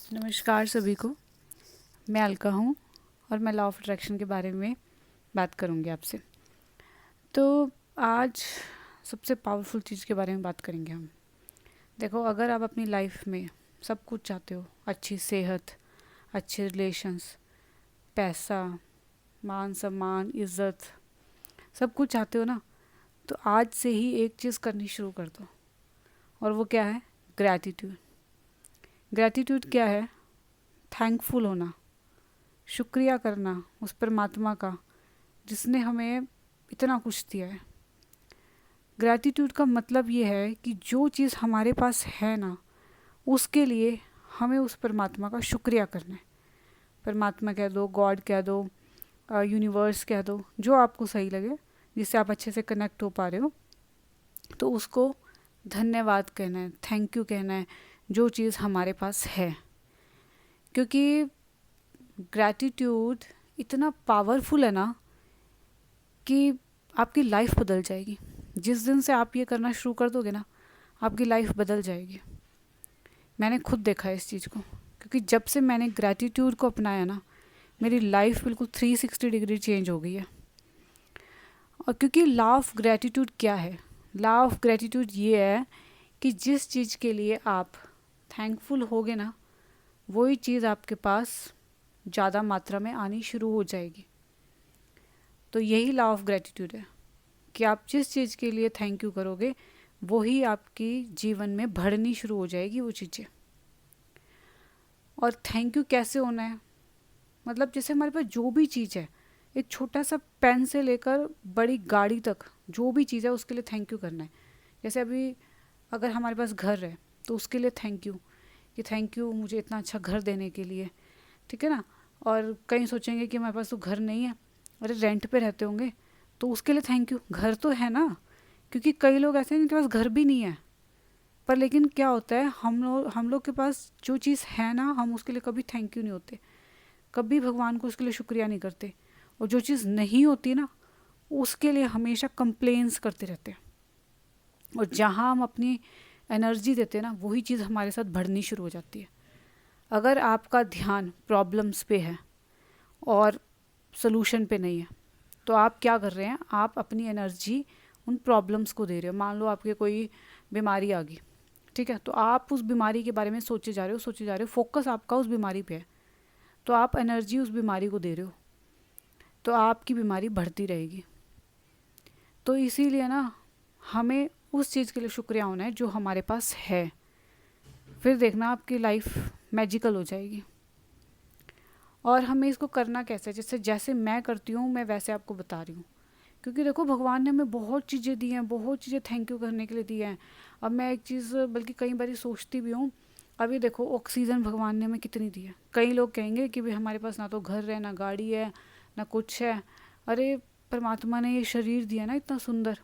नमस्कार सभी को। मैं अलका हूँ और मैं लॉ ऑफ अट्रैक्शन के बारे में बात करूँगी आपसे। तो आज सबसे पावरफुल चीज़ के बारे में बात करेंगे हम। देखो, अगर आप अपनी लाइफ में सब कुछ चाहते हो, अच्छी सेहत, अच्छे रिलेशंस, पैसा, मान सम्मान, इज़्ज़त, सब कुछ चाहते हो ना, तो आज से ही एक चीज़ करनी शुरू कर दो। और वो क्या है? ग्रैटिट्यूड। ग्रैटिट्यूड क्या है? थैंकफुल होना, शुक्रिया करना उस परमात्मा का जिसने हमें इतना कुछ दिया है। ग्रैटिट्यूड का मतलब ये है कि जो चीज़ हमारे पास है ना, उसके लिए हमें उस परमात्मा का शुक्रिया करना है। परमात्मा कह दो, गॉड कह दो, यूनिवर्स कह दो, जो आपको सही लगे, जिससे आप अच्छे से कनेक्ट हो पा रहे हो, तो उसको धन्यवाद कहना है, थैंक यू कहना है, जो चीज़ हमारे पास है। क्योंकि ग्रैटिट्यूड इतना पावरफुल है ना कि आपकी लाइफ बदल जाएगी। जिस दिन से आप ये करना शुरू कर दोगे ना, आपकी लाइफ बदल जाएगी। मैंने खुद देखा है इस चीज़ को, क्योंकि जब से मैंने ग्रैटिट्यूड को अपनाया ना, मेरी लाइफ बिल्कुल 360 डिग्री चेंज हो गई है। और क्योंकि लॉ ऑफ ग्रैटिट्यूड क्या है? लॉ ऑफ ग्रैटिट्यूड ये है कि जिस चीज़ के लिए आप थैंकफुल होगे ना, वही चीज़ आपके पास ज़्यादा मात्रा में आनी शुरू हो जाएगी। तो यही लॉ ऑफ ग्रैटिट्यूड है कि आप जिस चीज़ के लिए थैंक यू करोगे, वही आपकी जीवन में बढ़नी शुरू हो जाएगी वो चीज़ें। और थैंक यू कैसे होना है? मतलब जैसे हमारे पास जो भी चीज़ है, एक छोटा सा पेन से लेकर बड़ी गाड़ी तक, जो भी चीज़ है उसके लिए थैंक यू करना है। जैसे अभी अगर हमारे पास घर है तो उसके लिए थैंक यू, कि थैंक यू मुझे इतना अच्छा घर देने के लिए, ठीक है ना। और कई सोचेंगे कि हमारे पास तो घर नहीं है, अरे रेंट पे रहते होंगे, तो उसके लिए थैंक यू। घर तो है ना, क्योंकि कई लोग ऐसे हैं जिनके पास घर भी नहीं है। पर लेकिन क्या होता है, हम लोग के पास जो चीज़ है ना, हम उसके लिए कभी थैंक यू नहीं होते, कभी भगवान को उसके लिए शुक्रिया नहीं करते। और जो चीज़ नहीं होती ना, उसके लिए हमेशा कंप्लेंट्स करते रहते हैं। और जहाँ हम अपनी एनर्जी देते हैं ना, वही चीज़ हमारे साथ बढ़नी शुरू हो जाती है। अगर आपका ध्यान प्रॉब्लम्स पे है और सोल्यूशन पे नहीं है, तो आप क्या कर रहे हैं? आप अपनी एनर्जी उन प्रॉब्लम्स को दे रहे हो। मान लो आपके कोई बीमारी आ गई, ठीक है, तो आप उस बीमारी के बारे में सोचे जा रहे हो, सोचे जा रहे हो, फोकस आपका उस बीमारी पे है, तो आप एनर्जी उस बीमारी को दे रहे हो, तो आपकी बीमारी बढ़ती रहेगी। तो इसीलिए ना, हमें उस चीज़ के लिए शुक्रिया होना है जो हमारे पास है। फिर देखना आपकी लाइफ मैजिकल हो जाएगी। और हमें इसको करना कैसे? जैसे जैसे मैं करती हूँ, मैं वैसे आपको बता रही हूँ। क्योंकि देखो, भगवान ने हमें बहुत चीज़ें दी हैं, बहुत चीज़ें थैंक यू करने के लिए दी हैं। अब मैं एक चीज़ बल्कि कई बार सोचती भी हूँ, अभी देखो ऑक्सीजन भगवान ने हमें कितनी दी है। कई लोग कहेंगे कि भाई हमारे पास ना तो घर है, ना गाड़ी है, ना कुछ है। अरे परमात्मा ने ये शरीर दिया ना इतना सुंदर,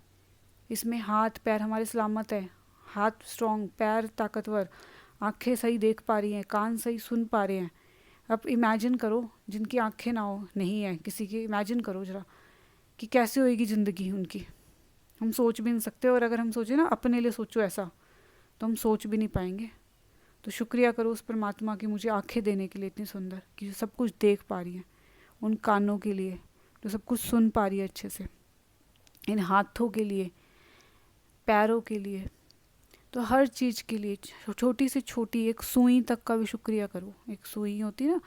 इसमें हाथ पैर हमारे सलामत है, हाथ स्ट्रॉन्ग, पैर ताकतवर, आंखें सही देख पा रही हैं, कान सही सुन पा रहे हैं। अब इमेजिन करो जिनकी आंखें ना हो, नहीं है किसी की, इमेजिन करो जरा कि कैसे होएगी ज़िंदगी उनकी। हम सोच भी नहीं सकते। और अगर हम सोचें ना, अपने लिए सोचो ऐसा, तो हम सोच भी नहीं पाएंगे। तो शुक्रिया करो उस परमात्मा की, मुझे आंखें देने के लिए इतनी सुंदर, कि जो सब कुछ देख पा रही है, उन कानों के लिए जो सब कुछ सुन पा रही है अच्छे से, इन हाथों के लिए, पैरों के लिए, तो हर चीज़ के लिए, छोटी से छोटी एक सुई तक का भी शुक्रिया करो। एक सुई होती है ना,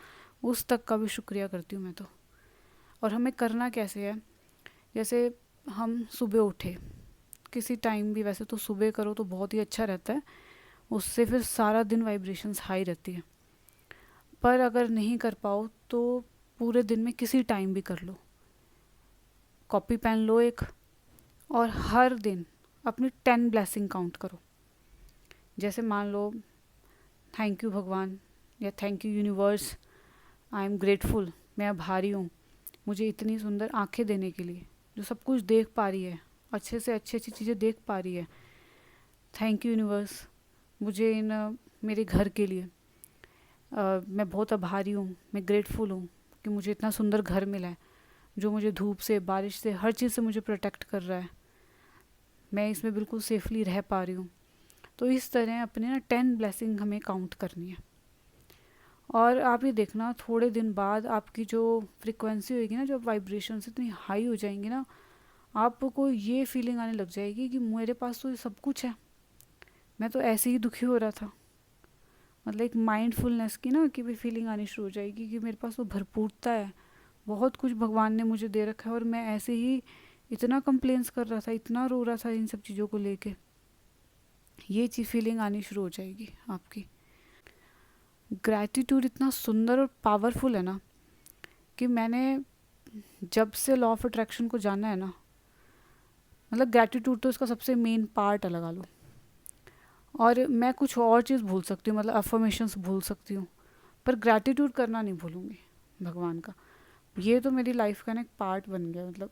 उस तक का भी शुक्रिया करती हूँ मैं तो। और हमें करना कैसे है? जैसे हम सुबह उठे, किसी टाइम भी, वैसे तो सुबह करो तो बहुत ही अच्छा रहता है, उससे फिर सारा दिन वाइब्रेशंस हाई रहती है। पर अगर नहीं कर पाओ तो पूरे दिन में किसी टाइम भी कर लो। कॉपी पेन लो एक, और हर दिन अपनी 10 ब्लेसिंग काउंट करो। जैसे मान लो, थैंक यू भगवान, या thank you universe, I am grateful, मैं आभारी हूँ मुझे इतनी सुंदर आंखें देने के लिए, जो सब कुछ देख पा रही है, अच्छे से अच्छी अच्छी चीज़ें देख पा रही है। थैंक यू यूनिवर्स, मुझे मेरे घर के लिए मैं बहुत आभारी हूँ, मैं ग्रेटफुल हूँ कि मुझे इतना सुंदर घर मिला है, जो मुझे धूप से, बारिश से, हर चीज़ से मुझे प्रोटेक्ट कर रहा है। मैं इसमें बिल्कुल सेफली रह पा रही हूँ। तो इस तरह अपने ना 10 ब्लेसिंग हमें काउंट करनी है। और आप ये देखना थोड़े दिन बाद आपकी जो फ्रिक्वेंसी होगी ना, जब वाइब्रेशन इतनी हाई हो जाएंगी ना, आपको ये फीलिंग आने लग जाएगी कि मेरे पास तो ये सब कुछ है, मैं तो ऐसे ही दुखी हो रहा था। मतलब एक माइंडफुलनेस की ना कि भी फीलिंग आनी शुरू हो जाएगी कि मेरे पास तो भरपूरता है, बहुत कुछ भगवान ने मुझे दे रखा है, और मैं ऐसे ही इतना कंप्लेंस कर रहा था, इतना रो रहा था इन सब चीज़ों को लेके। ये चीज़ फीलिंग आनी शुरू हो जाएगी आपकी। ग्रैटिट्यूड इतना सुंदर और पावरफुल है ना कि मैंने जब से लॉ ऑफ अट्रैक्शन को जाना है ना, मतलब ग्रैटिट्यूड तो इसका सबसे मेन पार्ट है लगा लो। और मैं कुछ और चीज़ भूल सकती हूँ, मतलब अफर्मेशंस भूल सकती हूँ, पर ग्रैटिट्यूड करना नहीं भूलूंगी भगवान का। ये तो मेरी लाइफ का ना एक पार्ट बन गया मतलब।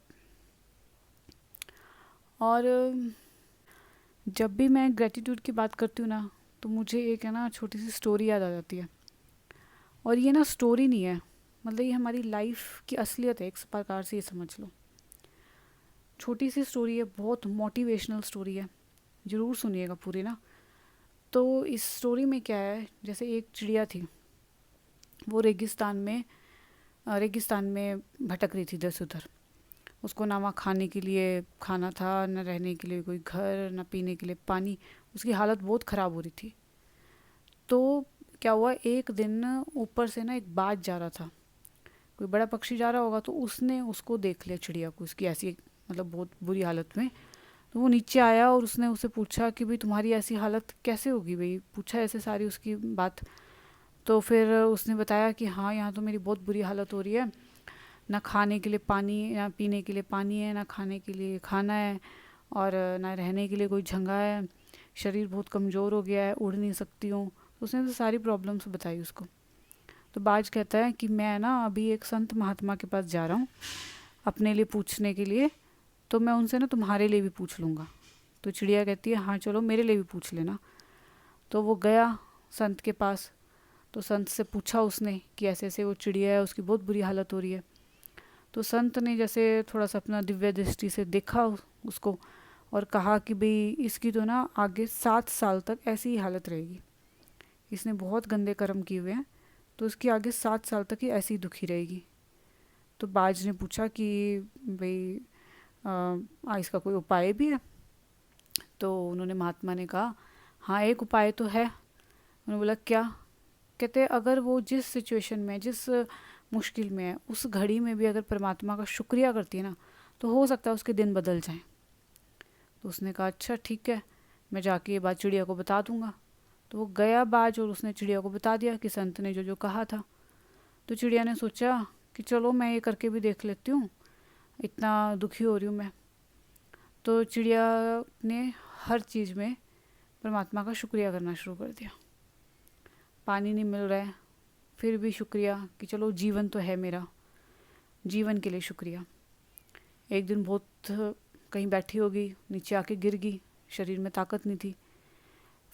और जब भी मैं ग्रैटिट्यूड की बात करती हूँ ना, तो मुझे एक है ना छोटी सी स्टोरी याद आ जाती है। और ये ना स्टोरी नहीं है, मतलब ये हमारी लाइफ की असलियत है, एक प्रकार से ये समझ लो। छोटी सी स्टोरी है, बहुत मोटिवेशनल स्टोरी है, ज़रूर सुनिएगा पूरी ना। तो इस स्टोरी में क्या है, जैसे एक चिड़िया थी, वो रेगिस्तान में भटक रही थी इधर से उधर। उसको ना वहाँ खाने के लिए खाना था, न रहने के लिए कोई घर, न पीने के लिए पानी। उसकी हालत बहुत ख़राब हो रही थी। तो क्या हुआ, एक दिन ऊपर से ना एक बाज जा रहा था, कोई बड़ा पक्षी जा रहा होगा, तो उसने उसको देख लिया, चिड़िया को, उसकी ऐसी मतलब बहुत बुरी हालत में। तो वो नीचे आया और उसने उससे पूछा कि भाई तुम्हारी ऐसी हालत कैसे होगी भाई, पूछा ऐसे सारी उसकी बात। तो फिर उसने बताया कि हाँ, यहाँ तो मेरी बहुत बुरी हालत हो रही है, ना खाने के लिए पानी, ना पीने के लिए पानी है, ना खाने के लिए खाना है, और ना रहने के लिए कोई जगह है, शरीर बहुत कमज़ोर हो गया है, उड़ नहीं सकती हूँ। तो उसने तो सारी प्रॉब्लम्स बताई उसको। तो बाज कहता है कि मैं ना अभी एक संत महात्मा के पास जा रहा हूँ अपने लिए पूछने के लिए, तो मैं उनसे ना तुम्हारे लिए भी पूछ लूँगा। तो चिड़िया कहती है हाँ चलो, मेरे लिए भी पूछ लेना। तो वो गया संत के पास। तो संत से पूछा उसने कि ऐसे ऐसे वो चिड़िया है, उसकी बहुत बुरी हालत हो रही है। तो संत ने जैसे थोड़ा सा अपना दिव्य दृष्टि से देखा उसको, और कहा कि भाई इसकी तो ना आगे 7 साल तक ऐसी ही हालत रहेगी, इसने बहुत गंदे कर्म किए हुए हैं, तो इसकी आगे 7 साल तक ही ऐसी दुखी रहेगी। तो बाज ने पूछा कि भाई इसका कोई उपाय भी है? तो उन्होंने महात्मा ने कहा हाँ, एक उपाय तो है। उन्होंने बोला क्या? कहते अगर वो जिस सिचुएशन में, जिस मुश्किल में है, उस घड़ी में भी अगर परमात्मा का शुक्रिया करती है ना, तो हो सकता है उसके दिन बदल जाएं। तो उसने कहा अच्छा ठीक है, मैं जाके ये बात चिड़िया को बता दूंगा। तो वो गया बाज और उसने चिड़िया को बता दिया कि संत ने जो जो कहा था। तो चिड़िया ने सोचा कि चलो मैं ये करके भी देख लेती हूँ, इतना दुखी हो रही हूँ मैं। तो चिड़िया ने हर चीज़ में परमात्मा का शुक्रिया करना शुरू कर दिया। पानी नहीं मिल रहा है, फिर भी शुक्रिया कि चलो जीवन तो है मेरा, जीवन के लिए शुक्रिया। एक दिन बहुत कहीं बैठी होगी, नीचे आके गिर गई, शरीर में ताकत नहीं थी।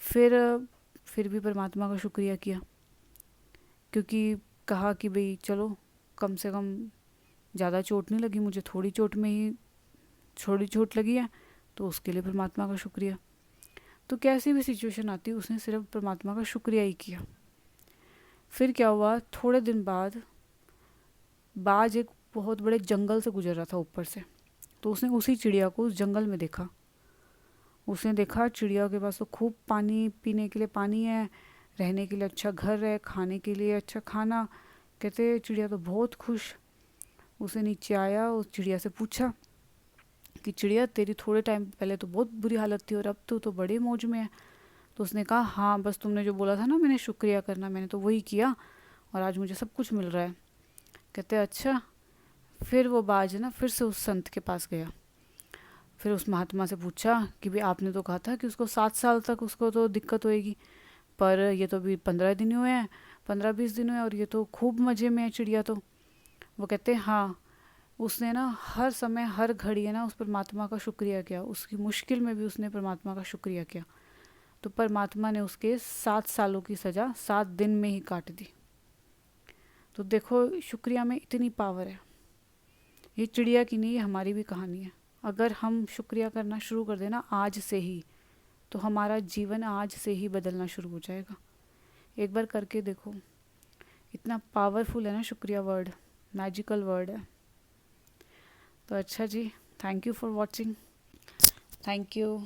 फिर भी परमात्मा का शुक्रिया किया, क्योंकि कहा कि भाई चलो कम से कम ज़्यादा चोट नहीं लगी मुझे, थोड़ी चोट में ही थोड़ी चोट लगी है, तो उसके लिए परमात्मा का शुक्रिया। तो कैसी भी सिचुएशन आती, उसने सिर्फ परमात्मा का शुक्रिया ही किया। फिर क्या हुआ, थोड़े दिन बाद बाज एक बहुत बड़े जंगल से गुजर रहा था ऊपर से। तो उसने उसी चिड़िया को उस जंगल में देखा। उसने देखा चिड़िया के पास तो खूब पानी, पीने के लिए पानी है, रहने के लिए अच्छा घर है, खाने के लिए अच्छा खाना। कहते चिड़िया तो बहुत खुश। उसे नीचे आया, उस चिड़िया से पूछा कि चिड़िया तेरी थोड़े टाइम पहले तो बहुत बुरी हालत थी और अब तो बड़े मौज में है। तो उसने कहा हाँ, बस तुमने जो बोला था ना मैंने शुक्रिया करना, मैंने तो वही किया और आज मुझे सब कुछ मिल रहा है। कहते अच्छा। फिर वो बाज ना फिर से उस संत के पास गया। फिर उस महात्मा से पूछा कि भाई आपने तो कहा था कि उसको 7 साल तक उसको तो दिक्कत होएगी, पर ये तो अभी 15 दिन हुए हैं, 15-20 दिन हुए, और ये तो खूब मज़े में है चिड़िया तो। वो कहते हैं हाँ, उसने ना हर समय हर घड़ी है ना उस परमात्मा का शुक्रिया किया, उसकी मुश्किल में भी उसने परमात्मा का शुक्रिया किया। तो परमात्मा ने उसके 7 सालों की सज़ा 7 दिन में ही काट दी। तो देखो शुक्रिया में इतनी पावर है। ये चिड़िया की नहीं, ये हमारी भी कहानी है। अगर हम शुक्रिया करना शुरू कर देना आज से ही, तो हमारा जीवन आज से ही बदलना शुरू हो जाएगा। एक बार करके देखो, इतना पावरफुल है ना शुक्रिया वर्ड, मैजिकल वर्ड है। तो अच्छा जी, thank you for watching, thank you.